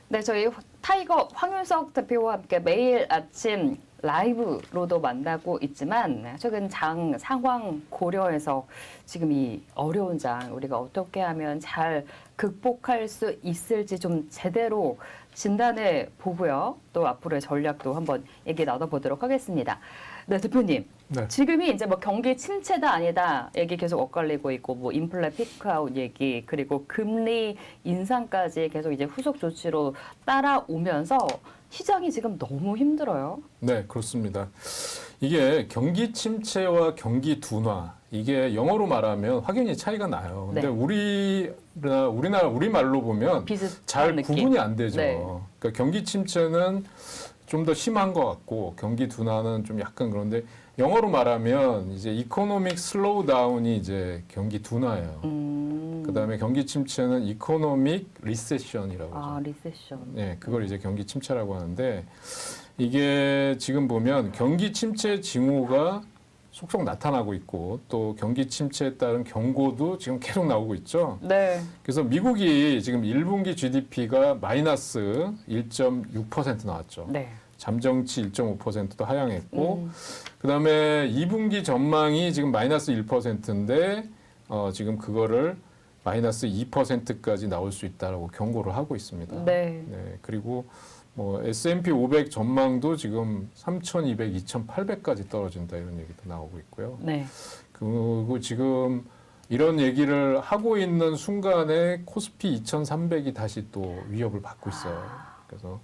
네, 저희 타이거 황윤석 대표와 함께 매일 아침 라이브로도 만나고 있지만 최근 장 상황 고려해서 지금 이 어려운 장 우리가 어떻게 하면 잘 극복할 수 있을지 좀 제대로 진단해 보고요. 또 앞으로의 전략도 한번 얘기 나눠보도록 하겠습니다. 네, 대표님. 네. 지금이 이제 뭐 경기 침체다 아니다 얘기 계속 엇갈리고 있고 뭐 인플레 피크아웃 얘기 그리고 금리 인상까지 계속 이제 후속 조치로 따라오면서 시장이 지금 너무 힘들어요. 네, 그렇습니다. 이게 경기 침체와 경기 둔화, 이게 영어로 말하면 확연히 차이가 나요. 근데 네. 우리말로 보면 비슷한 잘 느낌. 구분이 안 되죠. 네. 그러니까 경기 침체는 좀 더 심한 것 같고 경기 둔화는 좀 약간 그런데 영어로 말하면 이제 이코노믹 슬로우 다운이 이제 경기 둔화예요. 그다음에 경기 침체는 이코노믹 리세션이라고 하죠. 아, 리세션. 네, 그걸 이제 경기 침체라고 하는데 이게 지금 보면 경기 침체 징후가 속속 나타나고 있고 또 경기 침체에 따른 경고도 지금 계속 나오고 있죠. 네. 그래서 미국이 지금 1분기 GDP가 마이너스 1.6% 나왔죠. 네. 잠정치 1.5%도 하향했고 그다음에 2분기 전망이 지금 마이너스 1%인데 지금 그거를 마이너스 2%까지 나올 수 있다라고 경고를 하고 있습니다. 네. 네, 그리고 뭐 S&P 500 전망도 지금 3,200, 2,800까지 떨어진다 이런 얘기도 나오고 있고요. 네. 그리고 지금 이런 얘기를 하고 있는 순간에 코스피 2,300이 다시 또 위협을 받고 있어요. 그래서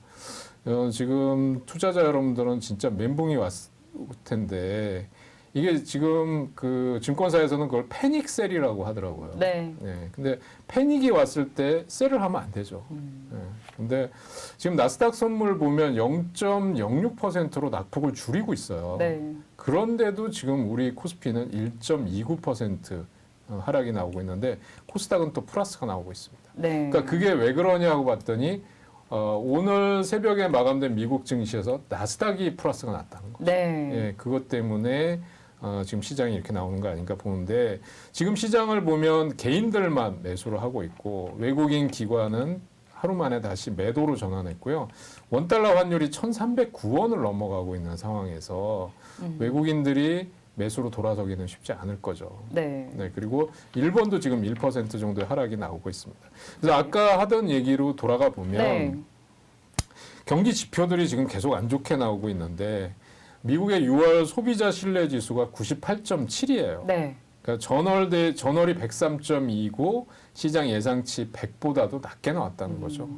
지금 투자자 여러분들은 진짜 멘붕이 왔을 텐데 이게 지금 그 증권사에서는 그걸 패닉 셀이라고 하더라고요. 네. 네. 근데 패닉이 왔을 때 셀을 하면 안 되죠. 네. 근데 지금 나스닥 선물 보면 0.06%로 낙폭을 줄이고 있어요. 네. 그런데도 지금 우리 코스피는 1.29% 하락이 나오고 있는데 코스닥은 또 플러스가 나오고 있습니다. 네. 그러니까 그게 왜 그러냐고 봤더니 오늘 새벽에 마감된 미국 증시에서 나스닥이 플러스가 났다는 거죠. 네. 예, 그것 때문에 지금 시장이 이렇게 나오는 거 아닌가 보는데 지금 시장을 보면 개인들만 매수를 하고 있고 외국인 기관은 하루 만에 다시 매도로 전환했고요. 원달러 환율이 1,309원을 넘어가고 있는 상황에서 외국인들이 매수로 돌아서기는 쉽지 않을 거죠. 네. 네, 그리고 일본도 지금 1% 정도의 하락이 나오고 있습니다. 그래서 아까 하던 얘기로 돌아가 보면 네. 경기 지표들이 지금 계속 안 좋게 나오고 있는데 미국의 6월 소비자 신뢰 지수가 98.7이에요. 네. 그러니까 전월이 103.2고 시장 예상치 100보다도 낮게 나왔다는 거죠.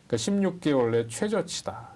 그러니까 16개월 내 최저치다.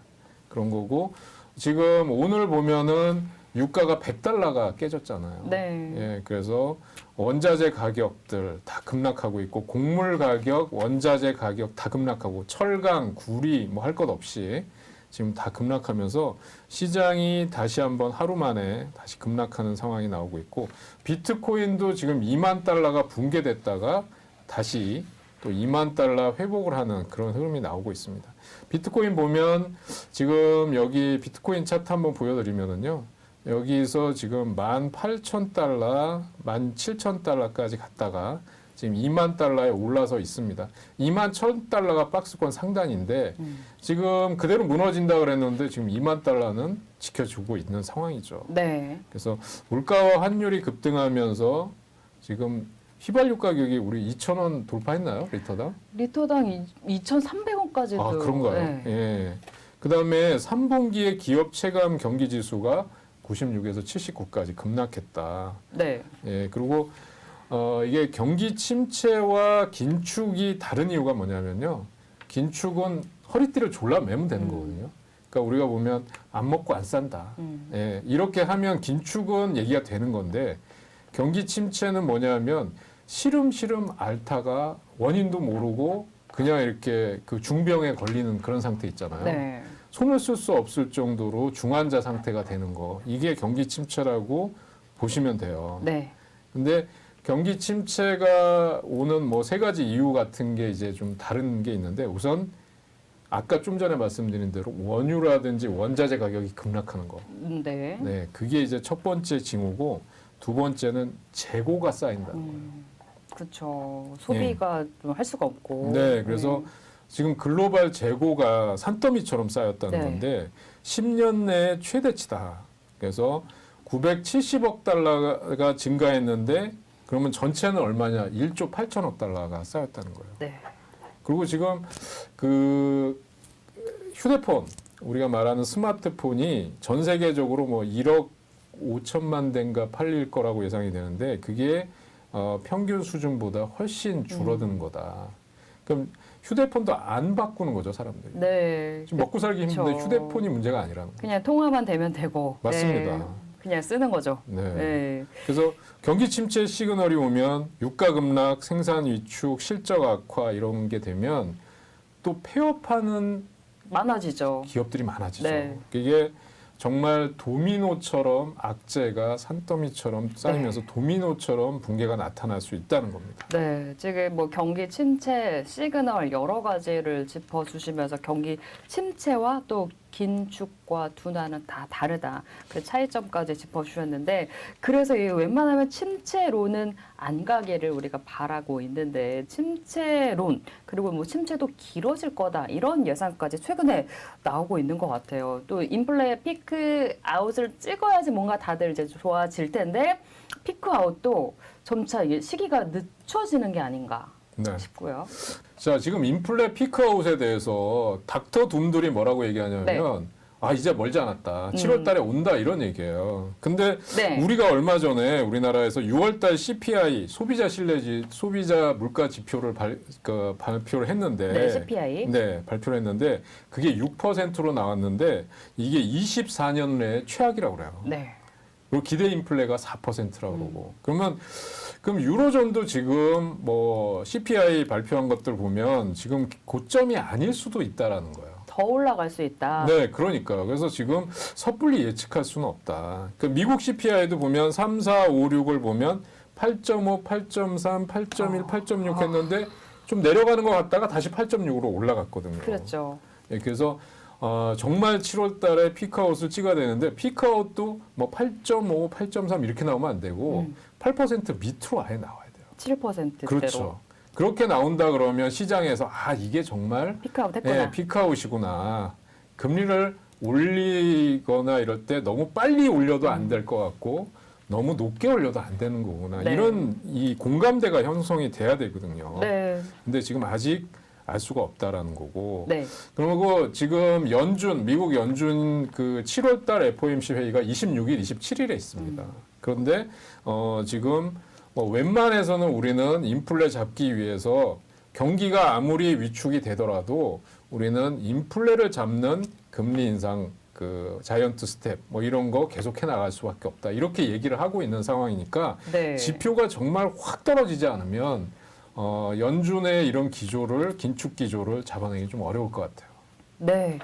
그런 거고 지금 오늘 보면은 유가가 100달러가 깨졌잖아요. 네. 예, 그래서 원자재 가격들 다 급락하고 있고 곡물 가격, 원자재 가격 다 급락하고 철강, 구리 뭐 할 것 없이 지금 다 급락하면서 시장이 다시 한번 하루 만에 다시 급락하는 상황이 나오고 있고 비트코인도 지금 2만 달러가 붕괴됐다가 다시 또 2만 달러 회복을 하는 그런 흐름이 나오고 있습니다. 비트코인 보면 지금 여기 비트코인 차트 한번 보여드리면은요. 여기서 지금 18,000달러, 17,000달러까지 갔다가 지금 2만 달러에 올라서 있습니다. 2만 1,000달러가 박스권 상단인데 지금 그대로 무너진다 그랬는데 지금 2만 달러는 지켜주고 있는 상황이죠. 네. 그래서 물가와 환율이 급등하면서 지금 휘발유 가격이 우리 2,000원 돌파했나요? 리터당? 리터당 2,300원까지도. 아, 그런가요? 네. 예. 그다음에 3분기의 기업 체감 경기 지수가 96에서 79까지 급락했다. 네. 예, 그리고 이게 경기 침체와 긴축이 다른 이유가 뭐냐면요. 긴축은 허리띠를 졸라 매면 되는 거거든요. 그러니까 우리가 보면 안 먹고 안 산다. 예, 이렇게 하면 긴축은 얘기가 되는 건데 경기 침체는 뭐냐면 시름시름 앓다가 원인도 모르고 그냥 이렇게 그 중병에 걸리는 그런 상태 있잖아요. 네. 손을 쓸 수 없을 정도로 중환자 상태가 되는 거. 이게 경기 침체라고 보시면 돼요. 네. 근데 경기 침체가 오는 뭐 세 가지 이유 같은 게 이제 좀 다른 게 있는데 우선 아까 좀 전에 말씀드린 대로 원유라든지 원자재 가격이 급락하는 거. 네. 네, 그게 이제 첫 번째 징후고 두 번째는 재고가 쌓인다는 거예요. 그렇죠. 소비가 좀 할 수가 없고. 네, 그래서 지금 글로벌 재고가 산더미처럼 쌓였다는 네. 건데 10년 내에 최대치다. 그래서 970억 달러가 증가했는데 그러면 전체는 얼마냐? 1조 8천억 달러가 쌓였다는 거예요. 네. 그리고 지금 그 휴대폰 우리가 말하는 스마트폰이 전 세계적으로 뭐 1억 5천만 대인가 팔릴 거라고 예상이 되는데 그게 평균 수준보다 훨씬 줄어드는 거다. 그럼 휴대폰도 안 바꾸는 거죠, 사람들이. 네. 지금 먹고 살기 힘든데 그쵸. 휴대폰이 문제가 아니라는 거죠. 그냥 통화만 되면 되고. 맞습니다. 네. 그냥 쓰는 거죠. 네. 네. 그래서 경기 침체 시그널이 오면 유가 급락, 생산 위축, 실적 악화 이런 게 되면 또 폐업하는 많아지죠. 기업들이 많아지죠. 네. 이게 정말 도미노처럼 악재가 산더미처럼 쌓이면서 도미노처럼 붕괴가 나타날 수 있다는 겁니다. 네, 지금 뭐 경기 침체 시그널 여러 가지를 짚어주시면서 경기 침체와 또 긴축과 둔화는 다 다르다. 그 차이점까지 짚어주셨는데 그래서 이 웬만하면 침체론은 안 가기를 우리가 바라고 있는데 침체론 그리고 뭐 침체도 길어질 거다 이런 예상까지 최근에 나오고 있는 것 같아요. 또 인플레 피크 아웃을 찍어야지 뭔가 다들 이제 좋아질 텐데 피크 아웃도 점차 이게 시기가 늦춰지는 게 아닌가 네. 싶고요. 자, 지금 인플레 피크아웃에 대해서 닥터 둠들이 뭐라고 얘기하냐면 아, 이제 멀지 않았다. 7월 달에 온다 이런 얘기예요. 근데 네. 우리가 얼마 전에 우리나라에서 6월 달 CPI 소비자 물가 지표를 발표를 했는데 네, CPI. 네, 발표를 했는데 그게 6%로 나왔는데 이게 24년 내에 최악이라고 그래요. 네. 그리고 기대 인플레가 4%라고 그러고. 그럼 유로존도 지금 뭐 CPI 발표한 것들 보면 지금 고점이 아닐 수도 있다라는 거예요. 더 올라갈 수 있다. 네, 그러니까. 그래서 지금 섣불리 예측할 수는 없다. 그 미국 CPI도 보면 3, 4, 5, 6을 보면 8.5, 8.3, 8.1, 8.6 했는데 좀 내려가는 것 같다가 다시 8.6으로 올라갔거든요. 그렇죠. 예, 그래서 정말 7월 달에 피크아웃을 찍어야 되는데 피크아웃도 뭐 8.5, 8.3 이렇게 나오면 안 되고 8% 밑으로 아예 나와야 돼요. 7%대로 그렇죠. 그렇게 나온다 그러면 시장에서 아, 이게 정말 피크아웃 했구나. 예, 피크아웃이구나. 금리를 올리거나 이럴 때 너무 빨리 올려도 안 될 것 같고 너무 높게 올려도 안 되는 거구나. 네. 이런 이 공감대가 형성이 돼야 되거든요. 네. 근데 지금 아직 알 수가 없다라는 거고. 네. 그리고 지금 미국 연준 그 7월 달 FOMC 회의가 26일, 27일에 있습니다. 그런데 지금 웬만해서는 우리는 인플레 잡기 위해서 경기가 아무리 위축이 되더라도 우리는 인플레를 잡는 금리 인상 그 자이언트 스텝 뭐 이런 거 계속해 나갈 수밖에 없다. 이렇게 얘기를 하고 있는 상황이니까 네. 지표가 정말 확 떨어지지 않으면 연준의 이런 긴축 기조를 잡아내기 좀 어려울 것 같아요. 네.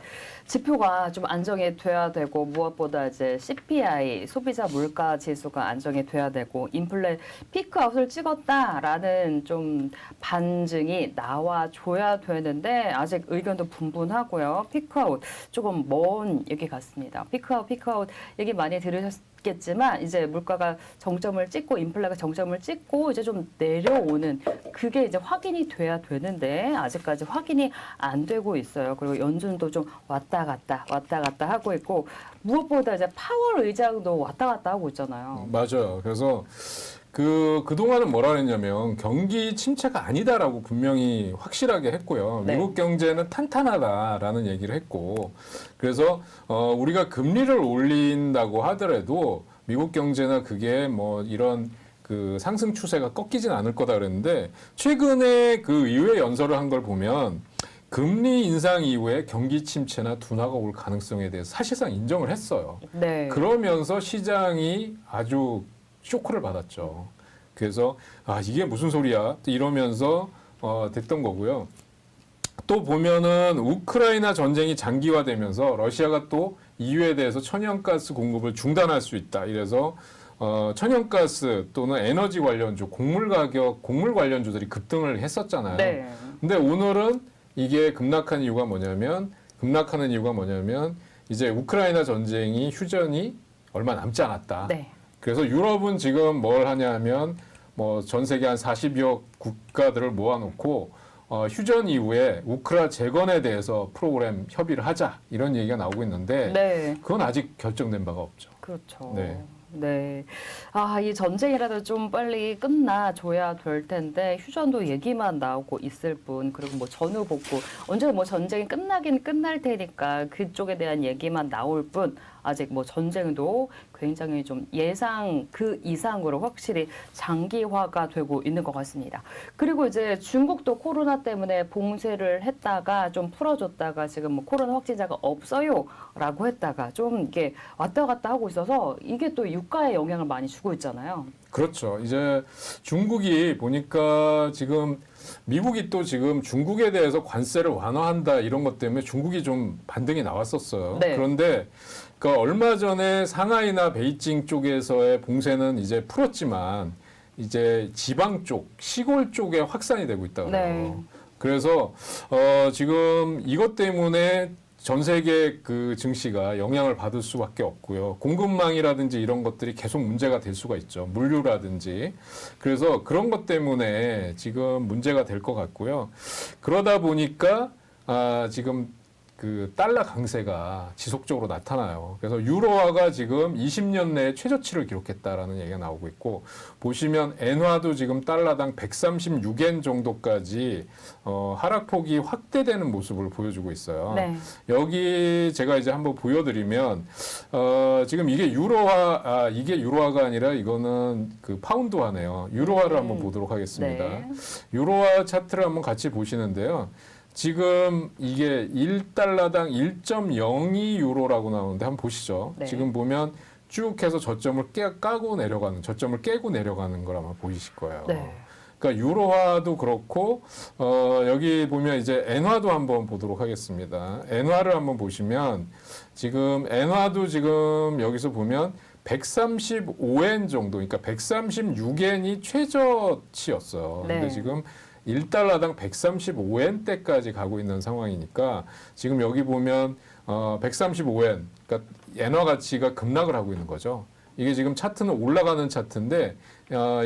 지표가 좀 안정이 돼야 되고 무엇보다 이제 CPI 소비자 물가 지수가 안정이 돼야 되고 인플레 피크아웃을 찍었다라는 좀 반증이 나와줘야 되는데 아직 의견도 분분하고요. 피크아웃 조금 먼 얘기 같습니다. 피크아웃 얘기 많이 들으셨겠지만 이제 물가가 정점을 찍고 인플레가 정점을 찍고 이제 좀 내려오는 그게 이제 확인이 돼야 되는데 아직까지 확인이 안 되고 있어요. 그리고 연준도 좀 왔다 갔다 하고 있고 무엇보다 이제 파월 의장도 왔다 갔다 하고 있잖아요. 맞아요. 그래서 그동안은 뭐라 그랬냐면 경기 침체가 아니다라고 분명히 확실하게 했고요. 네. 미국 경제는 탄탄하다라는 얘기를 했고 그래서 우리가 금리를 올린다고 하더라도 미국 경제나 그게 뭐 이런 그 상승 추세가 꺾이진 않을 거다 그랬는데 최근에 그 의회 연설을 한 걸 보면 금리 인상 이후에 경기 침체나 둔화가 올 가능성에 대해서 사실상 인정을 했어요. 네. 그러면서 시장이 아주 쇼크를 받았죠. 그래서 아, 이게 무슨 소리야? 또 이러면서 됐던 거고요. 또 보면은 우크라이나 전쟁이 장기화되면서 러시아가 또 EU에 대해서 천연가스 공급을 중단할 수 있다. 이래서 천연가스 또는 에너지 관련주, 곡물 관련주들이 급등을 했었잖아요. 네. 근데 오늘은 이게 급락하는 이유가 뭐냐면 이제 우크라이나 전쟁이 휴전이 얼마 남지 않았다. 네. 그래서 유럽은 지금 뭘 하냐면 뭐 전 세계 한 40여 국가들을 모아놓고 휴전 이후에 우크라 재건에 대해서 프로그램 협의를 하자 이런 얘기가 나오고 있는데 네. 그건 아직 결정된 바가 없죠. 그렇죠. 네. 네. 아, 이 전쟁이라도 좀 빨리 끝나줘야 될 텐데, 휴전도 얘기만 나오고 있을 뿐, 그리고 뭐 전후 복구, 언제 뭐 전쟁이 끝나긴 끝날 테니까 그쪽에 대한 얘기만 나올 뿐, 아직 뭐 전쟁도 굉장히 좀 예상 그 이상으로 확실히 장기화가 되고 있는 것 같습니다. 그리고 이제 중국도 코로나 때문에 봉쇄를 했다가 좀 풀어줬다가 지금 뭐 코로나 확진자가 없어요라고 했다가 좀 이게 왔다 갔다 하고 있어서 이게 또 유가에 영향을 많이 주고 있잖아요. 그렇죠. 이제 중국이 보니까 지금 미국이 또 지금 중국에 대해서 관세를 완화한다 이런 것 때문에 중국이 좀 반등이 나왔었어요. 네. 그런데 그러니까 얼마 전에 상하이나 베이징 쪽에서의 봉쇄는 이제 풀었지만 이제 지방 쪽, 시골 쪽에 확산이 되고 있다고 해요. 네. 그래서 지금 이것 때문에 전 세계 그 증시가 영향을 받을 수밖에 없고요. 공급망이라든지 이런 것들이 계속 문제가 될 수가 있죠. 물류라든지. 그래서 그런 것 때문에 지금 문제가 될 것 같고요. 그러다 보니까 지금 그 달러 강세가 지속적으로 나타나요. 그래서 유로화가 지금 20년 내에 최저치를 기록했다라는 얘기가 나오고 있고, 보시면 엔화도 지금 달러당 136엔 정도까지 하락폭이 확대되는 모습을 보여주고 있어요. 네. 여기 제가 이제 한번 보여드리면 지금 이게 유로화가 아니라 이거는 그 파운드화네요. 유로화를 한번 보도록 하겠습니다. 네. 유로화 차트를 한번 같이 보시는데요. 지금 이게 1달러당 1.02 유로라고 나오는데 한번 보시죠. 네. 지금 보면 쭉 해서 저점을 깨고 내려가는 걸 아마 보이실 거예요. 네. 그러니까 유로화도 그렇고 여기 보면 이제 엔화도 한번 보도록 하겠습니다. 엔화를 한번 보시면 지금 엔화도 지금 여기서 보면 135엔 정도, 그러니까 136엔이 최저치였어요. 네. 근데 지금 1달러당 135엔대까지 가고 있는 상황이니까 지금 여기 보면 135엔, 그러니까 엔화 가치가 급락을 하고 있는 거죠. 이게 지금 차트는 올라가는 차트인데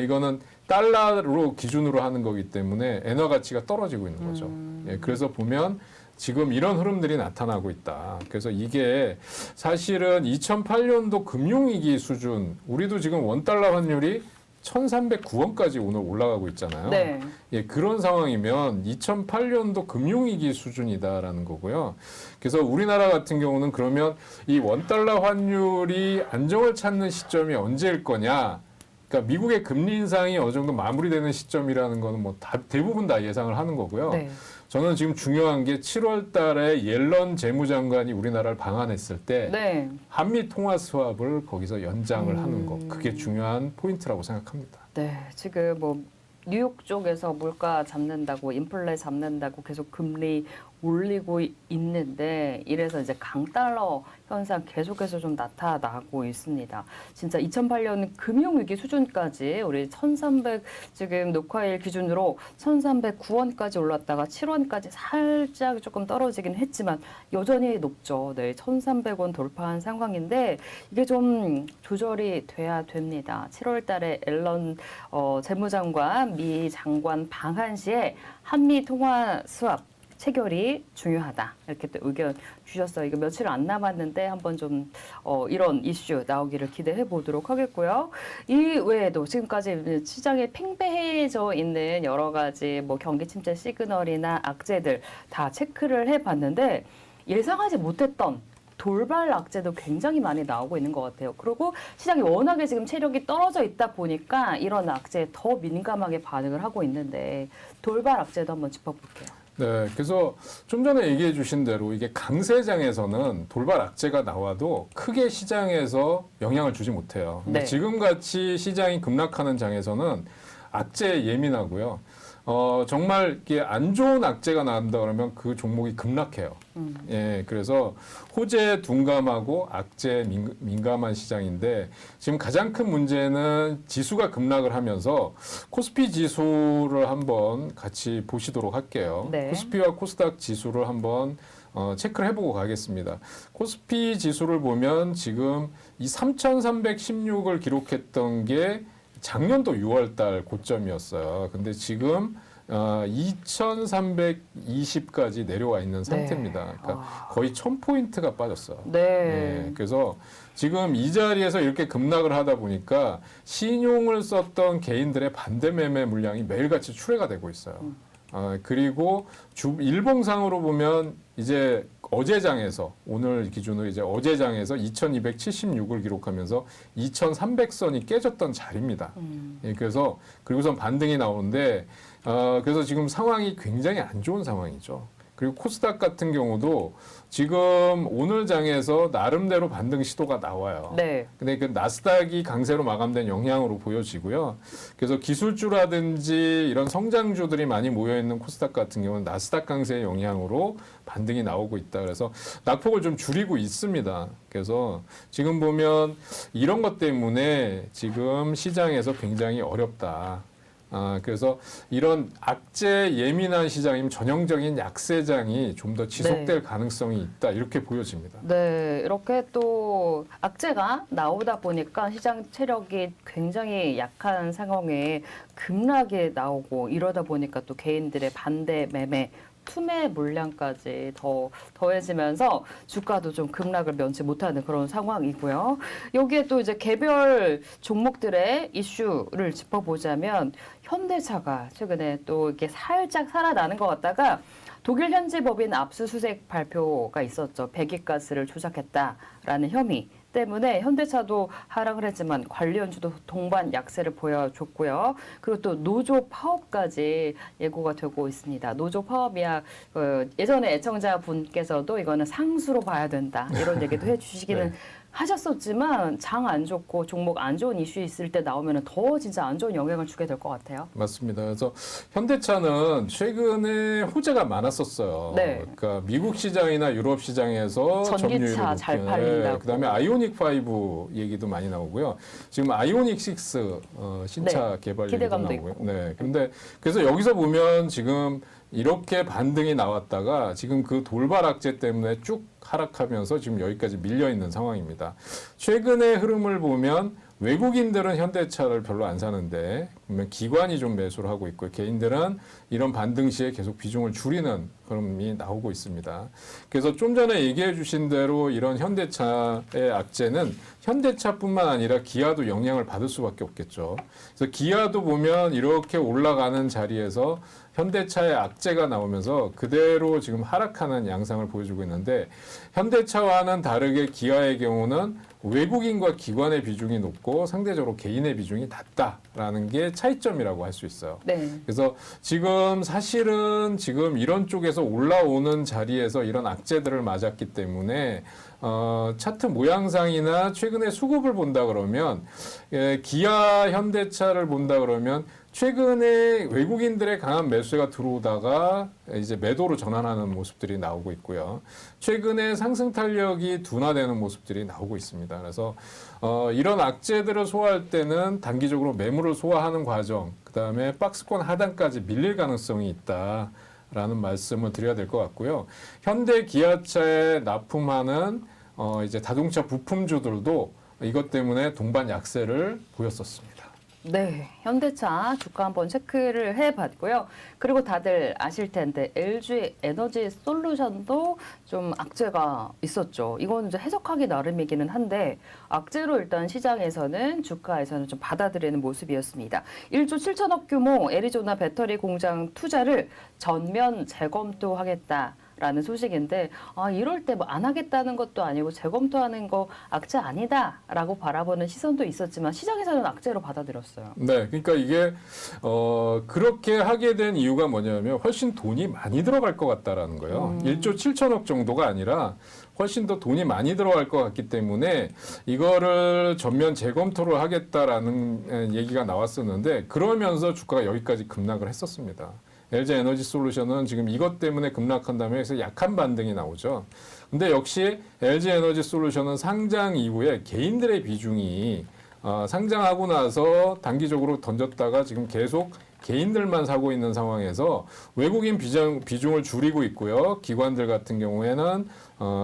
이거는 달러로 기준으로 하는 거기 때문에 엔화 가치가 떨어지고 있는 거죠. 예, 그래서 보면 지금 이런 흐름들이 나타나고 있다. 그래서 이게 사실은 2008년도 금융위기 수준, 우리도 지금 원달러 환율이 1,309원까지 오늘 올라가고 있잖아요. 네. 예, 그런 상황이면 2008년도 금융위기 수준이다라는 거고요. 그래서 우리나라 같은 경우는 그러면 이 원달러 환율이 안정을 찾는 시점이 언제일 거냐? 그러니까 미국의 금리 인상이 어느 정도 마무리되는 시점이라는 거는 뭐 대부분 다 예상을 하는 거고요. 네. 저는 지금 중요한 게 7월 달에 옐런 재무장관이 우리나라를 방한했을 때 네. 한미 통화 스왑을 거기서 연장을 하는 거. 그게 중요한 포인트라고 생각합니다. 네, 지금 뭐 뉴욕 쪽에서 물가 잡는다고 인플레 잡는다고 계속 금리 올리고 있는데 이래서 이제 강달러 현상 계속해서 좀 나타나고 있습니다. 진짜 2008년 금융위기 수준까지 우리 1,300 지금 녹화일 기준으로 1,309원까지 올랐다가 7원까지 살짝 조금 떨어지긴 했지만 여전히 높죠. 네, 1,300원 돌파한 상황인데 이게 좀 조절이 돼야 됩니다. 7월 달에 앨런 재무장관 미 장관 방한 시에 한미 통화 스왑 체결이 중요하다. 이렇게 또 의견 주셨어요. 이거 며칠 안 남았는데 한번 좀 이런 이슈 나오기를 기대해 보도록 하겠고요. 이 외에도 지금까지 시장에 팽배해져 있는 여러 가지 뭐 경기 침체 시그널이나 악재들 다 체크를 해봤는데 예상하지 못했던 돌발 악재도 굉장히 많이 나오고 있는 것 같아요. 그리고 시장이 워낙에 지금 체력이 떨어져 있다 보니까 이런 악재에 더 민감하게 반응을 하고 있는데 돌발 악재도 한번 짚어볼게요. 네, 그래서 좀 전에 얘기해 주신 대로 이게 강세장에서는 돌발 악재가 나와도 크게 시장에서 영향을 주지 못해요. 근데 네. 지금같이 시장이 급락하는 장에서는 악재에 예민하고요. 정말 이게 안 좋은 악재가 나온다 그러면 그 종목이 급락해요. 예, 그래서 호재에 둔감하고 악재에 민감한 시장인데 지금 가장 큰 문제는 지수가 급락을 하면서 코스피 지수를 한번 같이 보시도록 할게요. 네. 코스피와 코스닥 지수를 한번 체크를 해보고 가겠습니다. 코스피 지수를 보면 지금 이 3,316을 기록했던 게 작년도 6월 달 고점이었어요. 근데 지금 2,320까지 내려와 있는 상태입니다. 그러니까 거의 1,000포인트가 빠졌어요. 네. 그래서 지금 이 자리에서 이렇게 급락을 하다 보니까 신용을 썼던 개인들의 반대 매매 물량이 매일같이 출회가 되고 있어요. 그리고 일봉상으로 보면 이제 어제장에서 오늘 기준으로 이제 어제장에서 2,276을 기록하면서 2,300선이 깨졌던 자리입니다. 그래서 그리고선 반등이 나오는데 그래서 지금 상황이 굉장히 안 좋은 상황이죠. 그리고 코스닥 같은 경우도 지금 오늘 장에서 나름대로 반등 시도가 나와요. 네. 근데 그 나스닥이 강세로 마감된 영향으로 보여지고요. 그래서 기술주라든지 이런 성장주들이 많이 모여 있는 코스닥 같은 경우는 나스닥 강세의 영향으로 반등이 나오고 있다. 그래서 낙폭을 좀 줄이고 있습니다. 그래서 지금 보면 이런 것 때문에 지금 시장에서 굉장히 어렵다. 그래서 이런 악재 예민한 시장이면 전형적인 약세장이 좀 더 지속될 가능성이 있다. 이렇게 보여집니다. 네, 이렇게 또 악재가 나오다 보니까 시장 체력이 굉장히 약한 상황에 급락이 나오고 이러다 보니까 또 개인들의 반대 매매 투매 물량까지 더해지면서 주가도 좀 급락을 면치 못하는 그런 상황이고요. 여기에 또 이제 개별 종목들의 이슈를 짚어보자면 현대차가 최근에 또 이렇게 살짝 살아나는 것 같다가 독일 현지 법인 압수수색 발표가 있었죠. 배기가스를 조작했다라는 혐의 때문에 현대차도 하락을 했지만 관련주도 동반 약세를 보여줬고요. 그리고 또 노조 파업까지 예고가 되고 있습니다. 노조 파업이야 예전에 애청자분께서도 이거는 상수로 봐야 된다 이런 얘기도 해주시기는 네. 하셨었지만 장 안 좋고 종목 안 좋은 이슈 있을 때 나오면 더 진짜 안 좋은 영향을 주게 될 것 같아요. 맞습니다. 그래서 현대차는 최근에 호재가 많았었어요. 네. 그러니까 미국 시장이나 유럽 시장에서 전기차 잘 팔린다고. 그다음에 아이오닉 5 얘기도 많이 나오고요. 지금 아이오닉 6 신차 개발 얘기도 기대감도 나오고요. 있고. 네. 그런데 그래서 여기서 보면 지금 이렇게 반등이 나왔다가 지금 그 돌발 악재 때문에 쭉 하락하면서 지금 여기까지 밀려 있는 상황입니다. 최근의 흐름을 보면 외국인들은 현대차를 별로 안 사는데 그러면 기관이 좀 매수를 하고 있고 개인들은 이런 반등 시에 계속 비중을 줄이는 흐름이 나오고 있습니다. 그래서 좀 전에 얘기해 주신 대로 이런 현대차의 악재는 현대차뿐만 아니라 기아도 영향을 받을 수밖에 없겠죠. 그래서 기아도 보면 이렇게 올라가는 자리에서 현대차의 악재가 나오면서 그대로 지금 하락하는 양상을 보여주고 있는데 현대차와는 다르게 기아의 경우는 외국인과 기관의 비중이 높고 상대적으로 개인의 비중이 낮다라는 게 차이점이라고 할 수 있어요. 네. 그래서 지금 사실은 지금 이런 쪽에서 올라오는 자리에서 이런 악재들을 맞았기 때문에 차트 모양상이나 최근에 수급을 본다 그러면 기아 현대차를 본다 그러면 최근에 외국인들의 강한 매수가 들어오다가 이제 매도로 전환하는 모습들이 나오고 있고요. 최근에 상승 탄력이 둔화되는 모습들이 나오고 있습니다. 그래서 이런 악재들을 소화할 때는 단기적으로 매물을 소화하는 과정, 그다음에 박스권 하단까지 밀릴 가능성이 있다라는 말씀을 드려야 될 것 같고요. 현대 기아차에 납품하는 이제 자동차 부품주들도 이것 때문에 동반 약세를 보였었습니다. 네, 현대차 주가 한번 체크를 해봤고요. 그리고 다들 아실 텐데 LG 에너지 솔루션도 좀 악재가 있었죠. 이건 이제 해석하기 나름이기는 한데 악재로 일단 시장에서는 주가에서는 좀 받아들이는 모습이었습니다. 1조 7천억 규모 애리조나 배터리 공장 투자를 전면 재검토하겠다. 라는 소식인데 이럴 때 뭐 안 하겠다는 것도 아니고 재검토하는 거 악재 아니다라고 바라보는 시선도 있었지만 시장에서는 악재로 받아들였어요. 네, 그러니까 이게 그렇게 하게 된 이유가 뭐냐면 훨씬 돈이 많이 들어갈 것 같다라는 거예요. 1조 7천억 정도가 아니라 훨씬 더 돈이 많이 들어갈 것 같기 때문에 이거를 전면 재검토를 하겠다라는 얘기가 나왔었는데 그러면서 주가가 여기까지 급락을 했었습니다. LG 에너지 솔루션은 지금 이것 때문에 급락한 다음에 그래서 약한 반등이 나오죠. 근데 역시 LG 에너지 솔루션은 상장 이후에 개인들의 비중이 상장하고 나서 단기적으로 던졌다가 지금 계속 개인들만 사고 있는 상황에서 외국인 비중을 줄이고 있고요. 기관들 같은 경우에는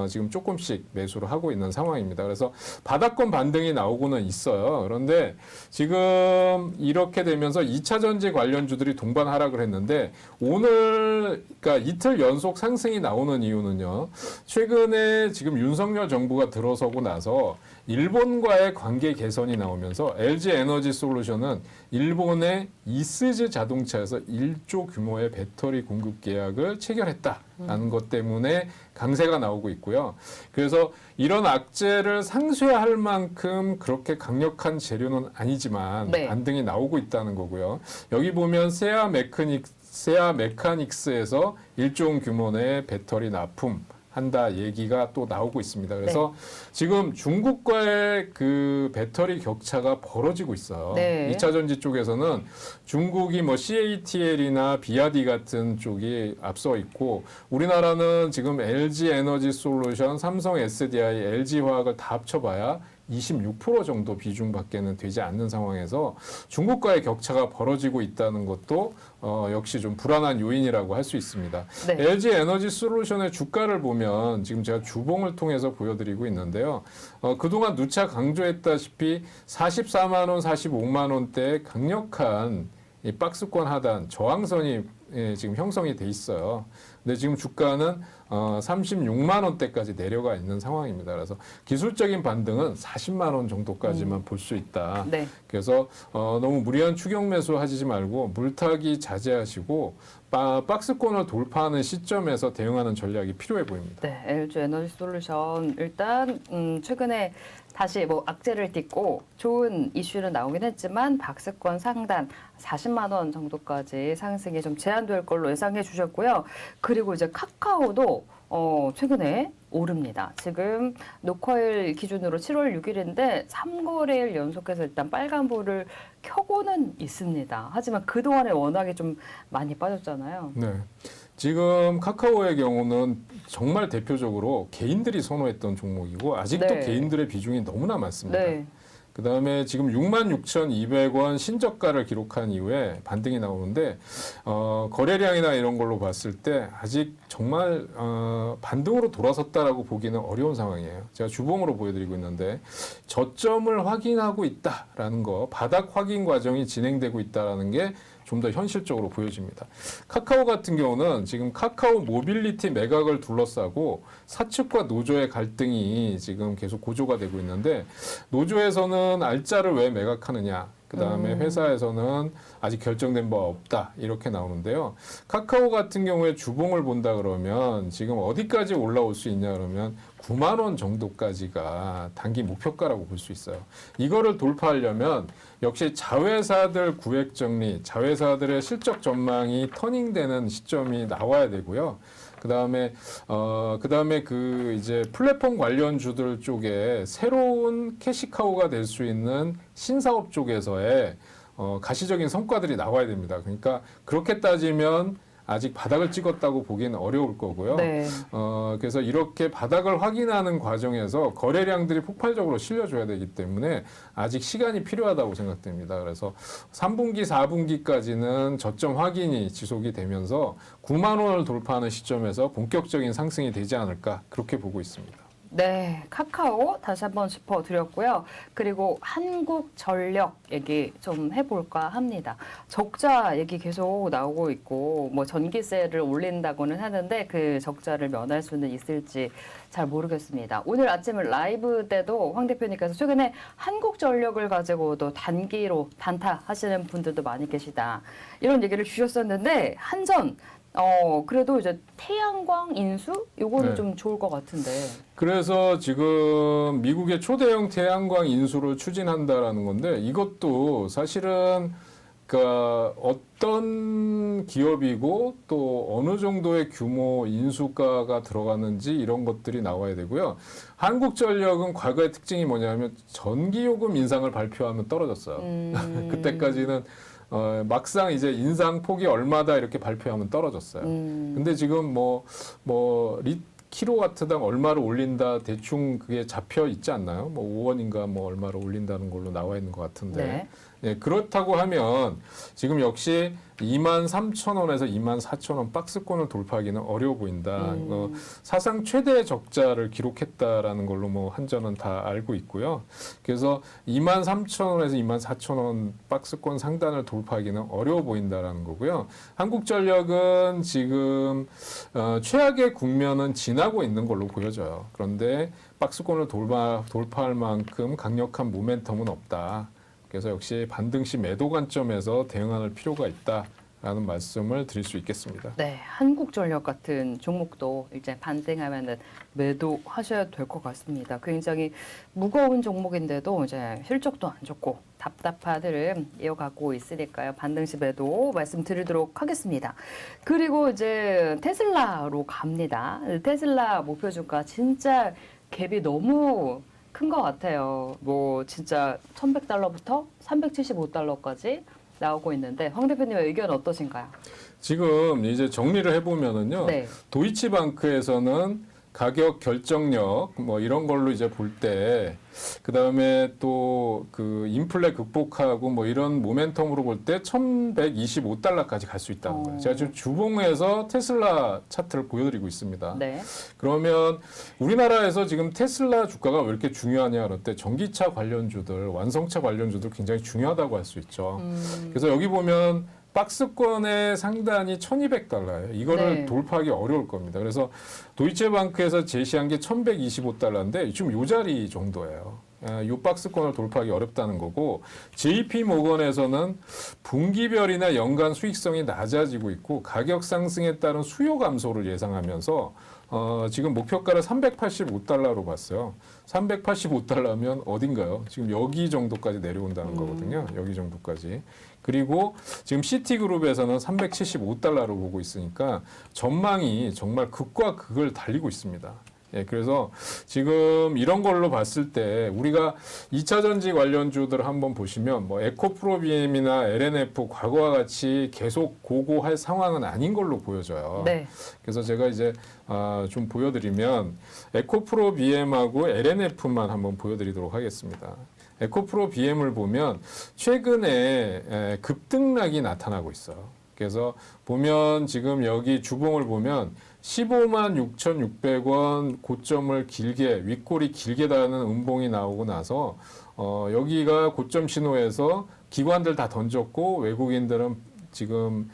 지금 조금씩 매수를 하고 있는 상황입니다. 그래서 바닥권 반등이 나오고는 있어요. 그런데 지금 이렇게 되면서 2차 전지 관련주들이 동반 하락을 했는데 오늘 그러니까 이틀 연속 상승이 나오는 이유는요. 최근에 지금 윤석열 정부가 들어서고 나서 일본과의 관계 개선이 나오면서 LG 에너지 솔루션은 일본의 이스즈 자동차에서 1조 규모의 배터리 공급 계약을 체결했다라는 것 때문에 강세가 나오고 있고요. 그래서 이런 악재를 상쇄할 만큼 그렇게 강력한 재료는 아니지만 네. 반등이 나오고 있다는 거고요. 여기 보면 세아 메카닉스에서 1조 규모의 배터리 납품 한다 얘기가 또 나오고 있습니다. 그래서 지금 중국과의 그 배터리 격차가 벌어지고 있어요. 네. 2차 전지 쪽에서는 중국이 뭐 CATL이나 비아디 같은 쪽이 앞서 있고 우리나라는 지금 LG 에너지 솔루션, 삼성 SDI, LG 화학을 다 합쳐봐야 26% 정도 비중밖에는 되지 않는 상황에서 중국과의 격차가 벌어지고 있다는 것도 역시 좀 불안한 요인이라고 할 수 있습니다. 네. LG 에너지 솔루션의 주가를 보면 지금 제가 주봉을 통해서 보여드리고 있는데요. 그동안 누차 강조했다시피 44만 원, 45만 원대 강력한 이 박스권 하단 저항선이 지금 형성이 돼 있어요. 근데 지금 주가는 36만 원대까지 내려가 있는 상황입니다. 그래서 기술적인 반등은 40만 원 정도까지만 볼 수 있다. 네. 그래서 너무 무리한 추격 매수 하시지 말고 물타기 자제하시고 박스권을 돌파하는 시점에서 대응하는 전략이 필요해 보입니다. 네, LG 에너지 솔루션 일단 최근에 다시 뭐 악재를 딛고 좋은 이슈는 나오긴 했지만 박스권 상단 40만 원 정도까지 상승이 좀 제한될 걸로 예상해 주셨고요. 그리고 이제 카카오도 최근에 오릅니다. 지금 녹화일 기준으로 7월 6일인데 3거래일 연속해서 일단 빨간불을 켜고는 있습니다. 하지만 그동안에 워낙에 좀 많이 빠졌잖아요. 네. 지금 카카오의 경우는 정말 대표적으로 개인들이 선호했던 종목이고 아직도 네. 개인들의 비중이 너무나 많습니다. 네. 그다음에 지금 66,200원 신저가를 기록한 이후에 반등이 나오는데 거래량이나 이런 걸로 봤을 때 아직 정말 반등으로 돌아섰다라고 보기는 어려운 상황이에요. 제가 주봉으로 보여드리고 있는데 저점을 확인하고 있다라는 거, 바닥 확인 과정이 진행되고 있다라는 게 좀 더 현실적으로 보여집니다. 카카오 같은 경우는 지금 카카오 모빌리티 매각을 둘러싸고 사측과 노조의 갈등이 지금 계속 고조가 되고 있는데 노조에서는 알짜를 왜 매각하느냐, 그 다음에 회사에서는 아직 결정된 바 없다 이렇게 나오는데요. 카카오 같은 경우에 주봉을 본다 그러면 지금 어디까지 올라올 수 있냐 그러면 9만 원 정도까지가 단기 목표가라고 볼 수 있어요. 이거를 돌파하려면 역시 자회사들 구획 정리, 자회사들의 실적 전망이 터닝되는 시점이 나와야 되고요. 그다음에 그 이제 플랫폼 관련주들 쪽에 새로운 캐시카우가 될 수 있는 신사업 쪽에서의 가시적인 성과들이 나와야 됩니다. 그러니까 그렇게 따지면 아직 바닥을 찍었다고 보기는 어려울 거고요. 네. 그래서 이렇게 바닥을 확인하는 과정에서 거래량들이 폭발적으로 실려줘야 되기 때문에 아직 시간이 필요하다고 생각됩니다. 그래서 3분기, 4분기까지는 저점 확인이 지속이 되면서 9만 원을 돌파하는 시점에서 본격적인 상승이 되지 않을까 그렇게 보고 있습니다. 네, 카카오 다시 한번 짚어드렸고요. 그리고 한국전력 얘기 좀 해볼까 합니다. 적자 얘기 계속 나오고 있고 뭐 전기세를 올린다고는 하는데 그 적자를 면할 수는 있을지 잘 모르겠습니다. 오늘 아침 라이브 때도 황 대표님께서 최근에 한국전력을 가지고도 단기로 단타하시는 분들도 많이 계시다. 이런 얘기를 주셨었는데 한전 그래도 이제 태양광 인수 요거는 네. 좀 좋을 것 같은데. 그래서 지금 미국의 초대형 태양광 인수를 추진한다라는 건데 이것도 사실은 그러니까 어떤 기업이고 또 어느 정도의 규모 인수가가 들어가는지 이런 것들이 나와야 되고요. 한국전력은 과거의 특징이 뭐냐면 전기요금 인상을 발표하면 떨어졌어요. 그때까지는 막상 이제 인상 폭이 얼마다 이렇게 발표하면 떨어졌어요. 근데 지금 킬로와트당 얼마를 올린다 대충 그게 잡혀 있지 않나요? 뭐 5원인가 뭐 얼마를 올린다는 걸로 나와 있는 것 같은데. 네. 예, 그렇다고 하면 지금 역시 23,000원에서 24,000원 박스권을 돌파하기는 어려워 보인다. 사상 최대 적자를 기록했다라는 걸로 뭐 한전은 다 알고 있고요. 그래서 23,000원에서 24,000원 박스권 상단을 돌파하기는 어려워 보인다라는 거고요. 한국전력은 지금 최악의 국면은 지나고 있는 걸로 보여져요. 그런데 박스권을 돌파할 만큼 강력한 모멘텀은 없다. 그래서 역시 반등 시 매도 관점에서 대응할 필요가 있다라는 말씀을 드릴 수 있겠습니다. 네, 한국전력 같은 종목도 이제 반등하면은 매도하셔야 될 것 같습니다. 굉장히 무거운 종목인데도 이제 실적도 안 좋고 답답한 흐름 이어가고 있으니까요. 반등 시 매도 말씀드리도록 하겠습니다. 그리고 이제 테슬라로 갑니다. 테슬라 목표 주가 진짜 갭이 너무 큰 것 같아요. 뭐 진짜 1,100달러부터 375달러까지 나오고 있는데 황 대표님의 의견 어떠신가요? 지금 이제 정리를 해보면은요. 네. 도이치방크에서는 가격 결정력 뭐 이런 걸로 이제 볼 때 그다음에 또 그 인플레 극복하고 뭐 이런 모멘텀으로 볼 때 1,125달러까지 갈 수 있다는 거예요. 제가 지금 주봉에서 테슬라 차트를 보여드리고 있습니다. 네. 그러면 우리나라에서 지금 테슬라 주가가 왜 이렇게 중요하냐 그럴 때 전기차 관련주들, 완성차 관련주들 굉장히 중요하다고 할 수 있죠. 그래서 여기 보면 박스권의 상단이 1,200달러예요. 이거를 네. 돌파하기 어려울 겁니다. 그래서 도이체방크에서 제시한 게 1,125달러인데 지금 요 자리 정도예요. 요 박스권을 돌파하기 어렵다는 거고 JP 모건에서는 분기별이나 연간 수익성이 낮아지고 있고 가격 상승에 따른 수요 감소를 예상하면서 지금 목표가를 385달러로 봤어요. 385달러면 어딘가요? 지금 여기 정도까지 내려온다는 거거든요. 여기 정도까지. 그리고 지금 시티그룹에서는 375달러로 보고 있으니까 전망이 정말 극과 극을 달리고 있습니다. 예, 그래서 지금 이런 걸로 봤을 때 우리가 2차 전지 관련주들 한번 보시면 뭐 에코프로비엠이나 LNF 과거와 같이 계속 고고할 상황은 아닌 걸로 보여져요. 네. 그래서 제가 이제 좀 보여드리면 에코프로비엠하고 LNF만 한번 보여드리도록 하겠습니다. 에코프로비엠을 보면 최근에 급등락이 나타나고 있어요. 그래서 보면 지금 여기 주봉을 보면 15만 6,600원 고점을 길게 윗골이 길게 닿는 음봉이 나오고 나서 여기가 고점 신호에서 기관들 다 던졌고 외국인들은 지금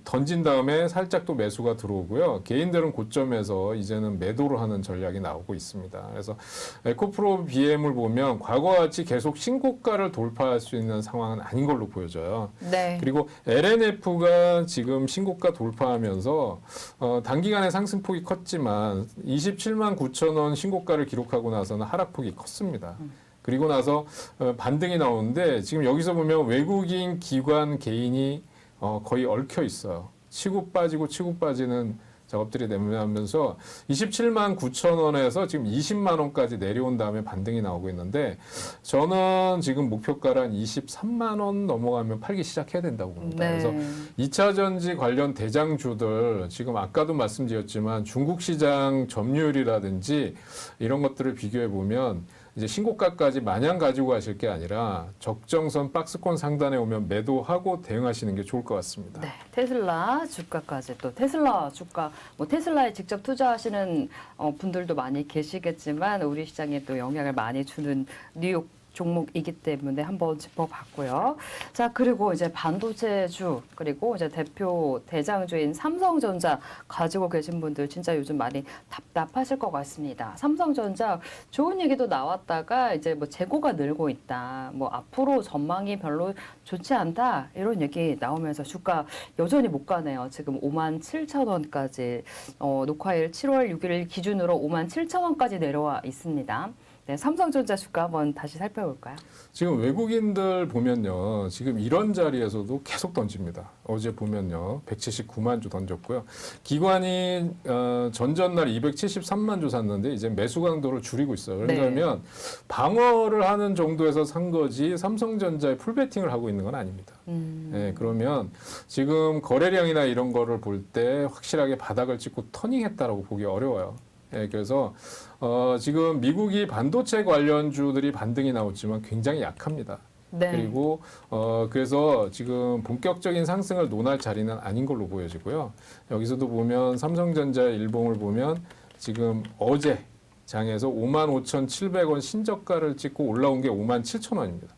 던진 다음에 살짝 또 매수가 들어오고요. 개인들은 고점에서 이제는 매도를 하는 전략이 나오고 있습니다. 그래서 에코프로 BM을 보면 과거와 같이 계속 신고가를 돌파할 수 있는 상황은 아닌 걸로 보여져요. 네. 그리고 LNF가 지금 신고가 돌파하면서 단기간에 상승폭이 컸지만 27만 9천 원 신고가를 기록하고 나서는 하락폭이 컸습니다. 그리고 나서 반등이 나오는데 지금 여기서 보면 외국인 기관 개인이 거의 얽혀 있어요. 치고 빠지고 치고 빠지는 작업들이 나오면서 27만 9천 원에서 지금 20만 원까지 내려온 다음에 반등이 나오고 있는데 저는 지금 목표가를 한 23만 원 넘어가면 팔기 시작해야 된다고 봅니다. 네. 그래서 2차 전지 관련 대장주들 지금 아까도 말씀드렸지만 중국 시장 점유율이라든지 이런 것들을 비교해 보면 이제 신고가까지 마냥 가지고 가실 게 아니라 적정선 박스권 상단에 오면 매도하고 대응하시는 게 좋을 것 같습니다. 네, 테슬라 주가까지 또 테슬라 주가 뭐 테슬라에 직접 투자하시는 분들도 많이 계시겠지만 우리 시장에 또 영향을 많이 주는 뉴욕 종목이기 때문에 한번 짚어봤고요. 자, 그리고 이제 반도체주 그리고 이제 대표 대장주인 삼성전자 가지고 계신 분들 진짜 요즘 많이 답답하실 것 같습니다. 삼성전자 좋은 얘기도 나왔다가 이제 뭐 재고가 늘고 있다. 뭐 앞으로 전망이 별로 좋지 않다. 이런 얘기 나오면서 주가 여전히 못 가네요. 지금 57,000원까지 녹화일 7월 6일 기준으로 57,000원까지 내려와 있습니다. 네, 삼성전자 주가 한번 다시 살펴볼까요? 지금 외국인들 보면요. 지금 이런 자리에서도 계속 던집니다. 어제 보면요. 179만 주 던졌고요. 기관이 전전날 273만 주 샀는데 이제 매수 강도를 줄이고 있어요. 왜냐하면 방어를 하는 정도에서 산 거지 삼성전자에 풀베팅을 하고 있는 건 아닙니다. 네, 그러면 지금 거래량이나 이런 거를 볼 때 확실하게 바닥을 찍고 터닝했다라고 보기 어려워요. 예, 그래서 지금 미국이 반도체 관련주들이 반등이 나왔지만 굉장히 약합니다. 네. 그리고 그래서 지금 본격적인 상승을 논할 자리는 아닌 걸로 보여지고요. 여기서도 보면 삼성전자 일봉을 보면 지금 어제 장에서 55,700원 신저가를 찍고 올라온 게 57,000원입니다.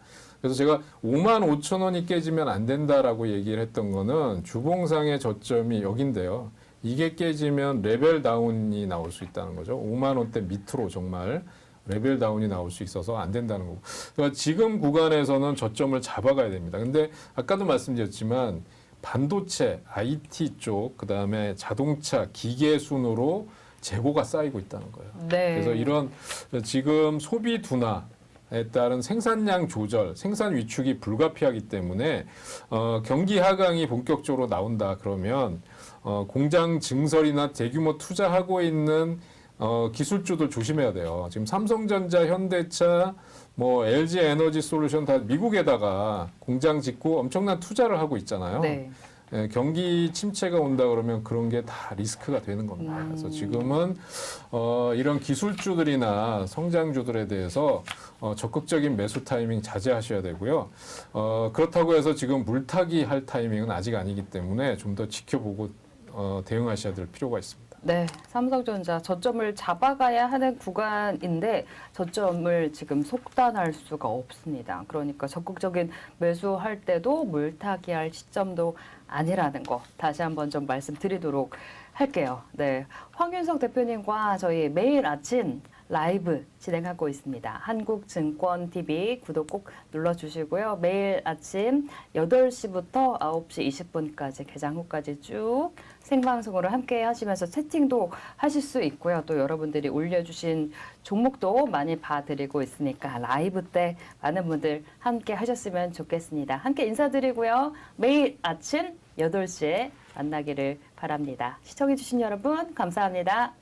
그래서 제가 55,000원이 깨지면 안 된다라고 얘기를 했던 거는 주봉상의 저점이 여긴데요. 이게 깨지면 레벨 다운이 나올 수 있다는 거죠. 5만 원대 밑으로 정말 레벨 다운이 나올 수 있어서 안 된다는 거고. 그러니까 지금 구간에서는 저점을 잡아가야 됩니다. 근데 아까도 말씀드렸지만 반도체, IT 쪽, 그다음에 자동차, 기계 순으로 재고가 쌓이고 있다는 거예요. 네. 그래서 이런 지금 소비 둔화에 따른 생산량 조절, 생산 위축이 불가피하기 때문에 경기 하강이 본격적으로 나온다 그러면 공장 증설이나 대규모 투자하고 있는 기술주들 조심해야 돼요. 지금 삼성전자, 현대차, 뭐 LG 에너지 솔루션 다 미국에다가 공장 짓고 엄청난 투자를 하고 있잖아요. 네. 예, 경기 침체가 온다 그러면 그런 게 다 리스크가 되는 겁니다. 그래서 지금은 이런 기술주들이나 성장주들에 대해서 적극적인 매수 타이밍 자제하셔야 되고요. 그렇다고 해서 지금 물타기 할 타이밍은 아직 아니기 때문에 좀 더 지켜보고 대응하셔야 될 필요가 있습니다. 네, 삼성전자 저점을 잡아가야 하는 구간인데 저점을 지금 속단할 수가 없습니다. 그러니까 적극적인 매수할 때도 물타기할 시점도 아니라는 거 다시 한번 좀 말씀드리도록 할게요. 네, 황윤석 대표님과 저희 매일 아침 라이브 진행하고 있습니다. 한국증권TV 구독 꼭 눌러주시고요. 매일 아침 8시부터 9시 20분까지 개장 후까지 쭉 생방송으로 함께 하시면서 채팅도 하실 수 있고요. 또 여러분들이 올려주신 종목도 많이 봐드리고 있으니까 라이브 때 많은 분들 함께 하셨으면 좋겠습니다. 함께 인사드리고요. 매일 아침 8시에 만나기를 바랍니다. 시청해주신 여러분 감사합니다.